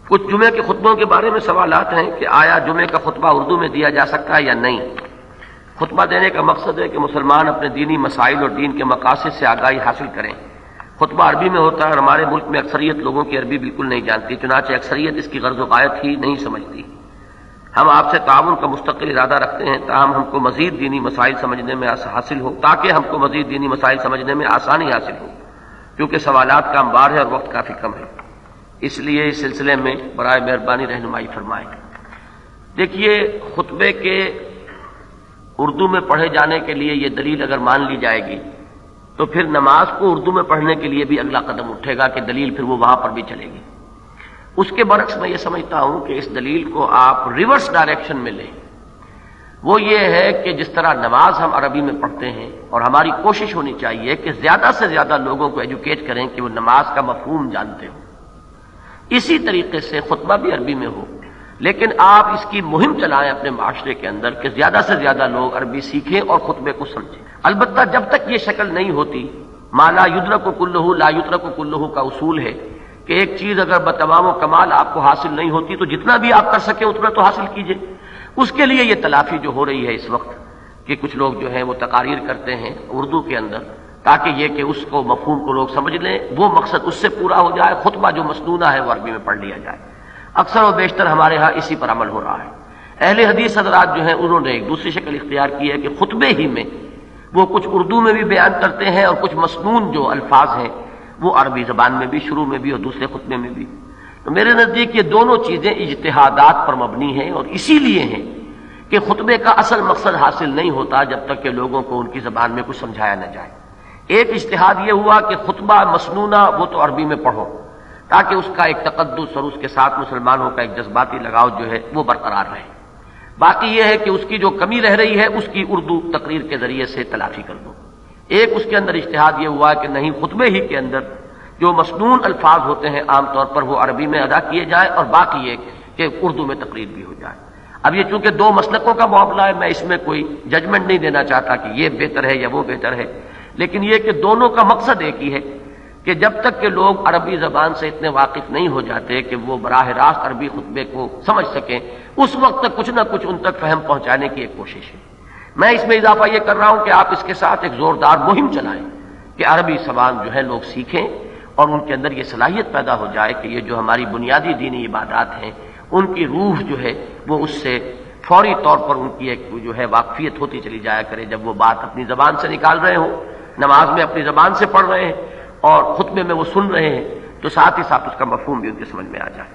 کچھ جمعے کے خطبوں کے بارے میں سوالات ہیں کہ آیا جمعے کا خطبہ اردو میں دیا جا سکتا ہے یا نہیں۔ خطبہ دینے کا مقصد ہے کہ مسلمان اپنے دینی مسائل اور دین کے مقاصد سے آگاہی حاصل کریں۔ خطبہ عربی میں ہوتا ہے اور ہمارے ملک میں اکثریت لوگوں کی عربی بالکل نہیں جانتی، چنانچہ اکثریت اس کی غرض و غایت ہی نہیں سمجھتی۔ ہم آپ سے تعاون کا مستقل ارادہ رکھتے ہیں تاہم ہم کو مزید دینی مسائل سمجھنے میں حاصل ہو تاکہ ہم کو مزید دینی مسائل سمجھنے میں آسانی حاصل ہو، کیونکہ سوالات کا انبار ہے اور وقت کافی کم ہے، اس لیے اس سلسلے میں برائے مہربانی رہنمائی فرمائیں۔ دیکھیے، خطبے کے اردو میں پڑھے جانے کے لیے یہ دلیل اگر مان لی جائے گی تو پھر نماز کو اردو میں پڑھنے کے لیے بھی اگلا قدم اٹھے گا کہ دلیل پھر وہ وہاں پر بھی چلے گی۔ اس کے برعکس میں یہ سمجھتا ہوں کہ اس دلیل کو آپ ریورس ڈائریکشن میں لیں۔ وہ یہ ہے کہ جس طرح نماز ہم عربی میں پڑھتے ہیں اور ہماری کوشش ہونی چاہیے کہ زیادہ سے زیادہ لوگوں کو ایجوکیٹ کریں کہ وہ نماز کا مفہوم جانتے ہوں، اسی طریقے سے خطبہ بھی عربی میں ہو، لیکن آپ اس کی مہم چلائیں اپنے معاشرے کے اندر کہ زیادہ سے زیادہ لوگ عربی سیکھیں اور خطبے کو سمجھیں۔ البتہ جب تک یہ شکل نہیں ہوتی، ما لا یدرک کلہ لا یترک کلہ کا اصول ہے کہ ایک چیز اگر بتمام و کمال آپ کو حاصل نہیں ہوتی تو جتنا بھی آپ کر سکیں اتنا تو حاصل کیجئے۔ اس کے لیے یہ تلافی جو ہو رہی ہے اس وقت کہ کچھ لوگ جو ہیں وہ تقاریر کرتے ہیں اردو کے اندر تاکہ یہ کہ اس کو مفہوم کو لوگ سمجھ لیں، وہ مقصد اس سے پورا ہو جائے، خطبہ جو مسنونہ ہے وہ عربی میں پڑھ لیا جائے۔ اکثر و بیشتر ہمارے ہاں اسی پر عمل ہو رہا ہے۔ اہل حدیث حضرات جو ہیں انہوں نے ایک دوسری شکل اختیار کی ہے کہ خطبے ہی میں وہ کچھ اردو میں بھی بیان کرتے ہیں اور کچھ مسنون جو الفاظ ہیں وہ عربی زبان میں بھی شروع میں بھی اور دوسرے خطبے میں بھی۔ تو میرے نزدیک یہ دونوں چیزیں اجتہادات پر مبنی ہیں اور اسی لیے ہیں کہ خطبے کا اصل مقصد حاصل نہیں ہوتا جب تک کہ لوگوں کو ان کی زبان میں کچھ سمجھایا نہ جائے۔ ایک اجتہاد یہ ہوا کہ خطبہ مسنونہ وہ تو عربی میں پڑھو تاکہ اس کا ایک تقدس اور اس کے ساتھ مسلمانوں کا ایک جذباتی لگاؤ جو ہے وہ برقرار رہے۔ باقی یہ ہے کہ اس کی جو کمی رہ رہی ہے اس کی اردو تقریر کے ذریعے سے تلافی کر دو۔ ایک اس کے اندر اجتہاد یہ ہوا کہ نہیں، خطبے ہی کے اندر جو مسنون الفاظ ہوتے ہیں عام طور پر وہ عربی میں ادا کیے جائیں اور باقی یہ کہ اردو میں تقریر بھی ہو جائے۔ اب یہ چونکہ دو مسلکوں کا معاملہ ہے، میں اس میں کوئی ججمنٹ نہیں دینا چاہتا کہ یہ بہتر ہے یا وہ بہتر ہے، لیکن یہ کہ دونوں کا مقصد ایک ہی ہے کہ جب تک کہ لوگ عربی زبان سے اتنے واقف نہیں ہو جاتے کہ وہ براہ راست عربی خطبے کو سمجھ سکیں، اس وقت تک کچھ نہ کچھ ان تک فہم پہنچانے کی ایک کوشش ہے۔ میں اس میں اضافہ یہ کر رہا ہوں کہ آپ اس کے ساتھ ایک زوردار مہم چلائیں کہ عربی زبان جو ہے لوگ سیکھیں اور ان کے اندر یہ صلاحیت پیدا ہو جائے کہ یہ جو ہماری بنیادی دینی عبادات ہیں ان کی روح جو ہے وہ اس سے فوری طور پر ان کی ایک جو ہے واقفیت ہوتی چلی جایا کرے۔ جب وہ بات اپنی زبان سے نکال رہے ہوں، نماز میں اپنی زبان سے پڑھ رہے ہیں اور خطبے میں وہ سن رہے ہیں، تو ساتھ ہی ساتھ اس کا مفہوم بھی ان کے سمجھ میں آ جائے۔